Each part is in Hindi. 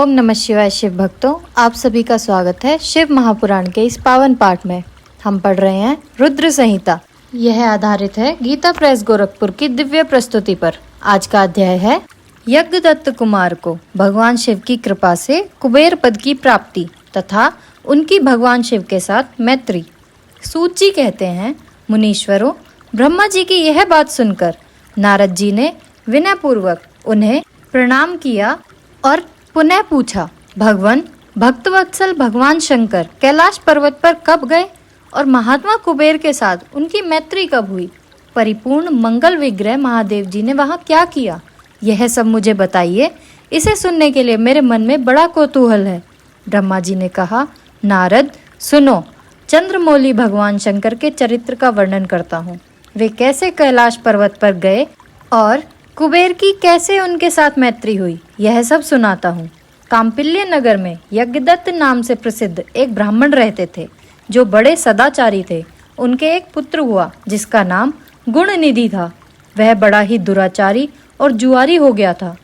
ओम नमः शिवाय। शिव भक्तों, आप सभी का स्वागत है शिव महापुराण के इस पावन पाठ में। हम पढ़ रहे हैं रुद्र संहिता। यह आधारित है गीता प्रेस गोरखपुर की दिव्य प्रस्तुति पर। आज का अध्याय है यज्ञदत्त कुमार को भगवान शिव की कृपा से कुबेर पद की प्राप्ति तथा उनकी भगवान शिव के साथ मैत्री। सूत जी कहते हैं, मुनीश्वरों, ब्रह्मा जी की यह बात सुनकर नारद जी ने विनय पूर्वक उन्हें प्रणाम किया और पुनः पूछा, भगवान भक्तवत्सल भगवान शंकर कैलाश पर्वत पर कब गए और महात्मा कुबेर के साथ उनकी मैत्री कब हुई? परिपूर्ण मंगल विग्रह महादेव जी ने वहाँ क्या किया? यह सब मुझे बताइए। इसे सुनने के लिए मेरे मन में बड़ा कौतूहल है। ब्रह्मा जी ने कहा, नारद सुनो, चंद्रमौली भगवान शंकर के चरित्र का वर्णन करता हूँ। वे कैसे कैलाश पर्वत पर गए और कुबेर की कैसे उनके साथ मैत्री हुई, यह सब सुनाता हूँ। काम्पिल्य नगर में यज्ञदत्त नाम से प्रसिद्ध एक ब्राह्मण रहते थे, जो बड़े सदाचारी थे। उनके एक पुत्र हुआ जिसका नाम गुणनिधि था। वह बड़ा ही दुराचारी और जुआरी हो गया था।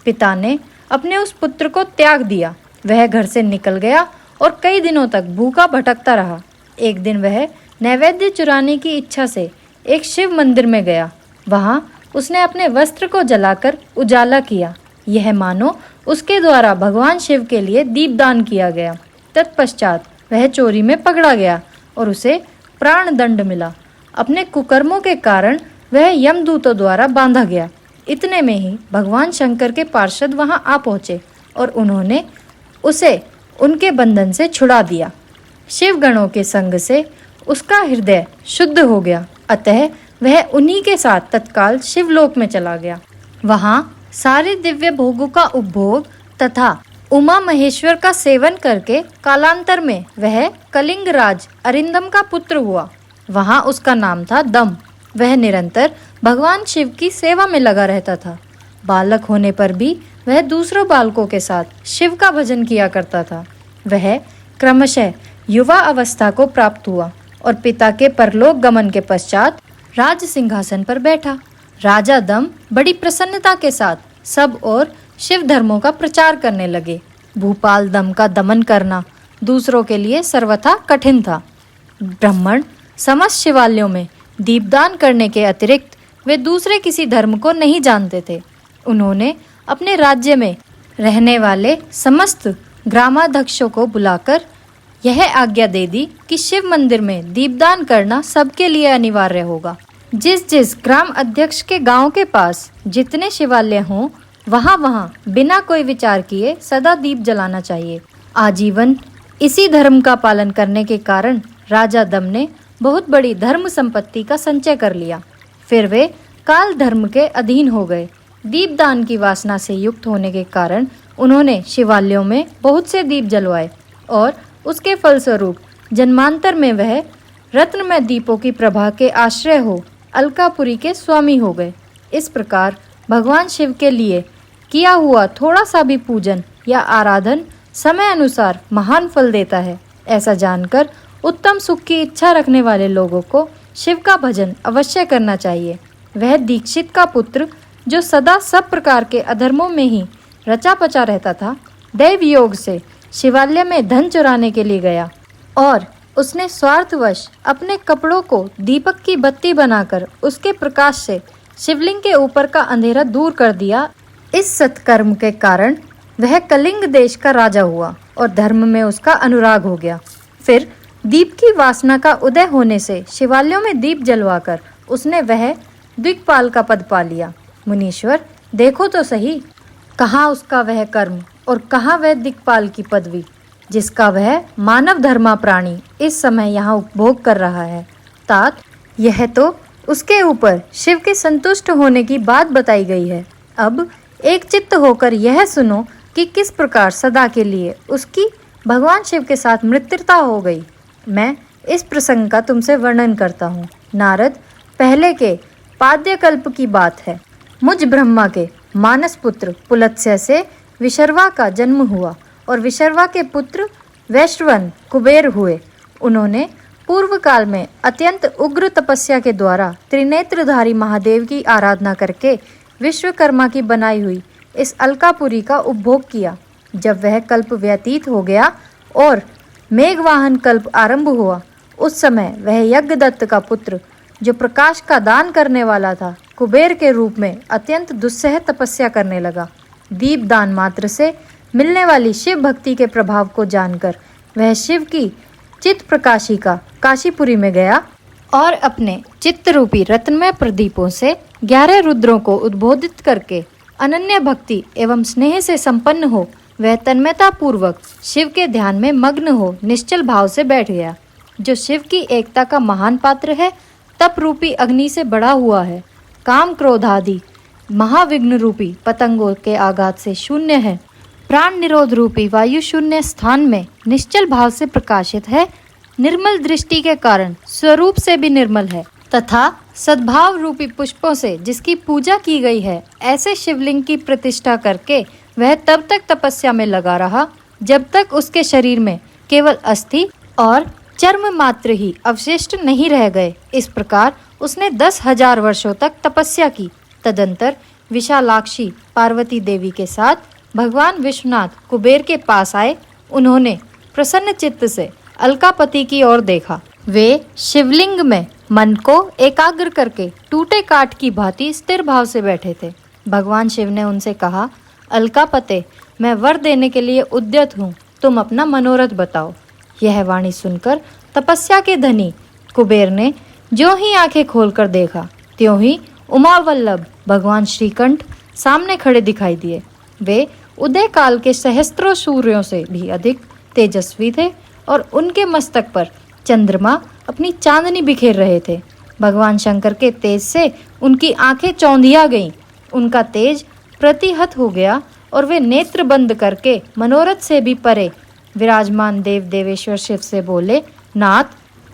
पिता ने अपने उस पुत्र को त्याग दिया। वह घर से निकल गया और कई दिनों तक भूखा भटकता रहा। एक दिन वह नैवेद्य चुराने की इच्छा से एक शिव मंदिर में गया। वहाँ उसने अपने वस्त्र को जलाकर उजाला किया। यह मानो उसके द्वारा भगवान शिव के लिए दीपदान किया गया। तत्पश्चात वह चोरी में पकड़ा गया और उसे प्राण दंड मिला। अपने कुकर्मों के कारण वह यमदूतों द्वारा बांधा गया। इतने में ही भगवान शंकर के पार्षद वहां आ पहुंचे और उन्होंने उसे उनके बंधन से छुड़ा दिया। शिव गणों के संग से उसका हृदय शुद्ध हो गया। अतः वह उन्हीं के साथ तत्काल शिवलोक में चला गया। वहां सारे दिव्य भोगों का उपभोग तथा उमा महेश्वर का सेवन करके कालांतर में वह कलिंग राज अरिंदम का पुत्र हुआ। वहां उसका नाम था दम। वह निरंतर भगवान शिव की सेवा में लगा रहता था। बालक होने पर भी वह दूसरों बालकों के साथ शिव का भजन किया करता था। वह क्रमशः युवा अवस्था को प्राप्त हुआ और पिता के परलोक गमन के पश्चात राज सिंहासन पर बैठा। राजा दम बड़ी प्रसन्नता के साथ सब और शिव धर्मों का प्रचार करने लगे। भूपाल दम का दमन करना दूसरों के लिए सर्वथा कठिन था। ब्राह्मण समस्त शिवालयों में दीपदान करने के अतिरिक्त वे दूसरे किसी धर्म को नहीं जानते थे। उन्होंने अपने राज्य में रहने वाले समस्त ग्रामाध्यक्षों को बुलाकर यह आज्ञा दे दी कि शिव मंदिर में दीपदान करना सबके लिए अनिवार्य होगा। जिस जिस ग्राम अध्यक्ष के गांव के पास जितने शिवालय हों, वहां बिना कोई विचार किए सदा दीप जलाना चाहिए। आजीवन इसी धर्म का पालन करने के कारण राजा दम ने बहुत बड़ी धर्म संपत्ति का संचय कर लिया। फिर वे काल धर्म के अधीन हो गए। दीपदान की वासना से युक्त होने के कारण उन्होंने शिवालयों में बहुत से दीप जलवाए और उसके फलस्वरूप जन्मांतर में वह रत्नमय दीपों की प्रभा के आश्रय हो अलकापुरी के स्वामी हो गए। इस प्रकार भगवान शिव के लिए किया हुआ थोड़ा सा भी पूजन या आराधन समय अनुसार महान फल देता है। ऐसा जानकर उत्तम सुख की इच्छा रखने वाले लोगों को शिव का भजन अवश्य करना चाहिए। वह दीक्षित का पुत्र, जो सदा सब प्रकार के अधर्मों में ही रचा पचा रहता था, दैव योग से शिवालय में धन चुराने के लिए गया और उसने स्वार्थवश अपने कपड़ों को दीपक की बत्ती बनाकर उसके प्रकाश से शिवलिंग के ऊपर का अंधेरा दूर कर दिया। इस सत्कर्म के कारण वह कलिंग देश का राजा हुआ और धर्म में उसका अनुराग हो गया। फिर दीप की वासना का उदय होने से शिवालयों में दीप जलवाकर उसने वह दिक्पाल का पद पा लिया। मुनीश्वर, देखो तो सही, कहाँ उसका वह कर्म और कहाँ वह दिक्पाल की पदवी जिसका वह मानव धर्मा प्राणी इस समय यहाँ उपभोग कर रहा है। तात, यह तो उसके ऊपर शिव के संतुष्ट होने की बात बताई गई है। अब एक चित्त होकर यह सुनो कि किस प्रकार सदा के लिए उसकी भगवान शिव के साथ मित्रता हो गई। मैं इस प्रसंग का तुमसे वर्णन करता हूँ। नारद, पहले के पाद्यकल्प की बात है। मुझ ब्रह्मा के मानस पुत्र पुलत्स्य से विशर्वा का जन्म हुआ और विशर्वा के पुत्र वैश्रवन कुबेर हुए। उन्होंने पूर्व काल में अत्यंत उग्र तपस्या के द्वारा त्रिनेत्रधारी महादेव की आराधना करके विश्वकर्मा की बनाई हुई इस अलकापुरी का उपभोग किया। जब वह कल्प व्यतीत हो गया और मेघवाहन कल्प आरंभ हुआ, उस समय वह यज्ञदत्त का पुत्र, जो प्रकाश का दान करने वाला था, कुबेर के रूप में अत्यंत दुस्सह तपस्या करने लगा। दीप दान मात्र से मिलने वाली शिव भक्ति के प्रभाव को जानकर वह शिव की चित्त प्रकाशिका काशीपुरी में गया और अपने चित्त रूपी रत्नमय प्रदीपों से 11 रुद्रों को उद्बोधित करके अनन्य भक्ति एवं स्नेह से संपन्न हो वह तन्मयता पूर्वक शिव के ध्यान में मग्न हो निश्चल भाव से बैठ गया। जो शिव की एकता का महान पात्र है, तप रूपी अग्नि से बड़ा हुआ है, काम क्रोध आदि महाविघ्न रूपी पतंगों के आघात से शून्य है, प्राण निरोध रूपी वायु शून्य स्थान में निश्चल भाव से प्रकाशित है, निर्मल दृष्टि के कारण स्वरूप से भी निर्मल है तथा सद्भाव रूपी पुष्पों से जिसकी पूजा की गई है, ऐसे शिवलिंग की प्रतिष्ठा करके वह तब तक तपस्या में लगा रहा जब तक उसके शरीर में केवल अस्थि और चर्म मात्र ही अवशिष्ट नहीं रह गए। इस प्रकार उसने 10,000 वर्षों तक तपस्या की। तदंतर विशालाक्षी पार्वती देवी के साथ भगवान विश्वनाथ कुबेर के पास आए। उन्होंने प्रसन्न चित्त से अलकापति की ओर देखा। वे शिवलिंग में मन को एकाग्र करके टूटे काठ की भांति स्थिर भाव से बैठे थे। भगवान शिव ने उनसे कहा, अलकापते, मैं वर देने के लिए उद्यत हूँ, तुम अपना मनोरथ बताओ। यह वाणी सुनकर तपस्या के धनी कुबेर ने जो ही आंखें खोलकर देखा, त्यों ही उमावल्लभ भगवान श्रीकंठ सामने खड़े दिखाई दिए। वे उदय काल के सहस्त्रों सूर्यों से भी अधिक तेजस्वी थे और उनके मस्तक पर चंद्रमा अपनी चांदनी बिखेर रहे थे। भगवान शंकर के तेज से उनकी आंखें चौंधिया गईं, उनका तेज प्रतिहत हो गया और वे नेत्र बंद करके मनोरथ से भी परे विराजमान देव देवेश्वर शिव से बोले, नाथ,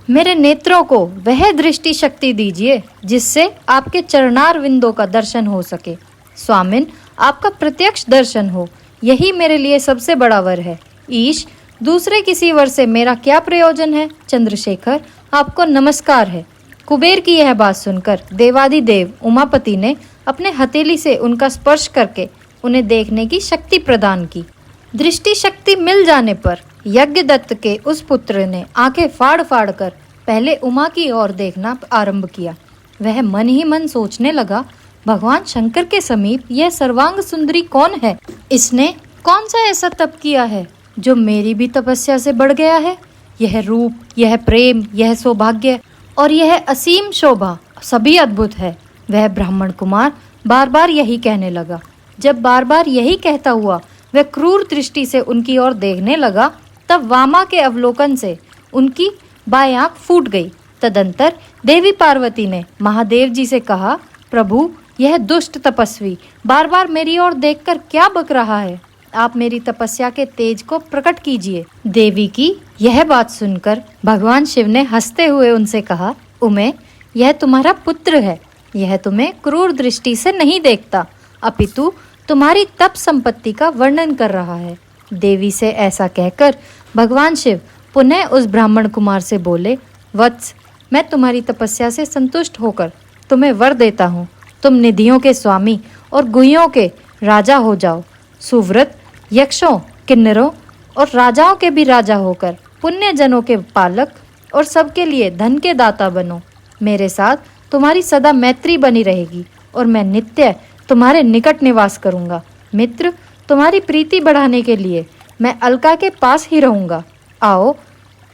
मेरे नेत्रों को वह दृष्टि शक्ति दीजिए जिससे आपके चरणार विंदों का दर्शन हो सके। स्वामिन, आपका प्रत्यक्ष दर्शन हो, यही मेरे लिए सबसे बड़ा वर है। ईश, दूसरे किसी वर से मेरा क्या प्रयोजन है? चंद्रशेखर, आपको नमस्कार है। कुबेर की यह बात सुनकर देवादिदेव उमापति ने अपने हथेली से उनका स्पर्श करके उन्हें देखने की शक्ति प्रदान की। दृष्टि शक्ति मिल जाने पर यज्ञदत्त के उस पुत्र ने आंखें फाड़ फाड़ कर पहले उमा की ओर देखना आरंभ किया। वह मन ही मन सोचने लगा, भगवान शंकर के समीप यह सर्वांग सुंदरी कौन है? इसने कौन सा ऐसा तप किया है जो मेरी भी तपस्या से बढ़ गया है? यह रूप, यह प्रेम, यह सौभाग्य और यह असीम शोभा सभी अद्भुत है। वह ब्राह्मण कुमार बार बार यही कहने लगा। जब बार बार यही कहता हुआ वह क्रूर दृष्टि से उनकी ओर देखने लगा, तब वामा के अवलोकन से उनकी बाएं आंख फूट गई। तदंतर देवी पार्वती ने महादेव जी से कहा, प्रभु, यह दुष्ट तपस्वी बार बार मेरी ओर देखकर क्या बक रहा है? आप मेरी तपस्या के तेज को प्रकट कीजिए। देवी की यह बात सुनकर भगवान शिव ने हंसते हुए उनसे कहा, उमे, यह तुम्हारा पुत्र है। यह तुम्हें क्रूर दृष्टि से नहीं देखता, अपितु तुम्हारी तप संपत्ति का वर्णन कर रहा है। देवी से ऐसा कहकर भगवान शिव पुनः उस ब्राह्मण कुमार से बोले, वत्स, मैं तुम्हारी तपस्या से संतुष्ट होकर तुम्हें वर देता हूँ। तुम निधियों के स्वामी और गुहियों के राजा हो जाओ। सुव्रत, यक्षों, किन्नरों और राजाओं के भी राजा होकर पुण्य जनों के पालक और सबके लिए धन के दाता बनो। मेरे साथ तुम्हारी सदा मैत्री बनी रहेगी और मैं नित्य तुम्हारे निकट निवास करूंगा। मित्र, तुम्हारी प्रीति बढ़ाने के लिए मैं अलका के पास ही रहूंगा। आओ,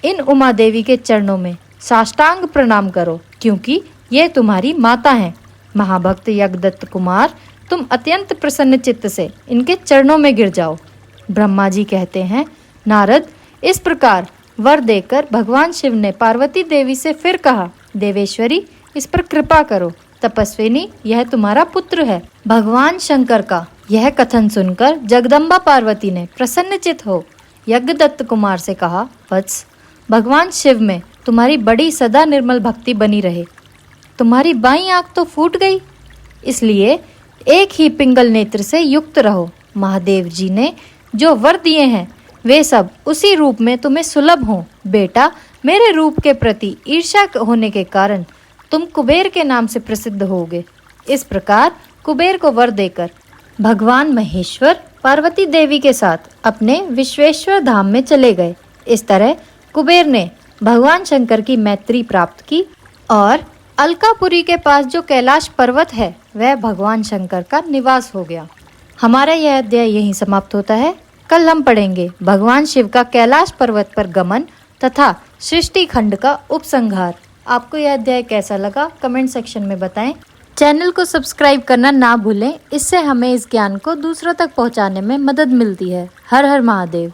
इन उमा देवी के चरणों में साष्टांग प्रणाम करो, क्योंकि ये तुम्हारी माता हैं। महाभक्त यज्ञदत्त कुमार, तुम अत्यंत प्रसन्न चित्त से इनके चरणों में गिर जाओ। ब्रह्मा जी कहते हैं, नारद, इस प्रकार वर देकर भगवान शिव ने पार्वती देवी से फिर कहा, देवेश्वरी, इस पर कृपा करो। तपस्विनी, यह तुम्हारा पुत्र है। भगवान शंकर का यह कथन सुनकर जगदम्बा पार्वती ने प्रसन्नचित हो यज्ञदत्त कुमार से कहा, वत्स, भगवान शिव में तुम्हारी बड़ी सदा निर्मल भक्ति बनी रहे। तुम्हारी बाईं आंख तो फूट गई, इसलिए एक ही पिंगल नेत्र से युक्त रहो। महादेव जी ने जो वर दिए हैं वे सब उसी रूप में तुम्हें सुलभ हों। बेटा, मेरे रूप के प्रति ईर्ष्या होने के कारण तुम कुबेर के नाम से प्रसिद्ध होगे। इस प्रकार कुबेर को वर देकर भगवान महेश्वर पार्वती देवी के साथ अपने विश्वेश्वर धाम में चले गए। इस तरह कुबेर ने भगवान शंकर की मैत्री प्राप्त की और अलकापुरी के पास जो कैलाश पर्वत है वह भगवान शंकर का निवास हो गया। हमारा यह अध्याय यहीं समाप्त होता है। कल हम पढ़ेंगे भगवान शिव का कैलाश पर्वत पर गमन तथा सृष्टि खंड का उपसंहार। आपको यह अध्याय कैसा लगा कमेंट सेक्शन में बताएं। चैनल को सब्सक्राइब करना ना भूलें, इससे हमें इस ज्ञान को दूसरों तक पहुंचाने में मदद मिलती है। हर हर महादेव।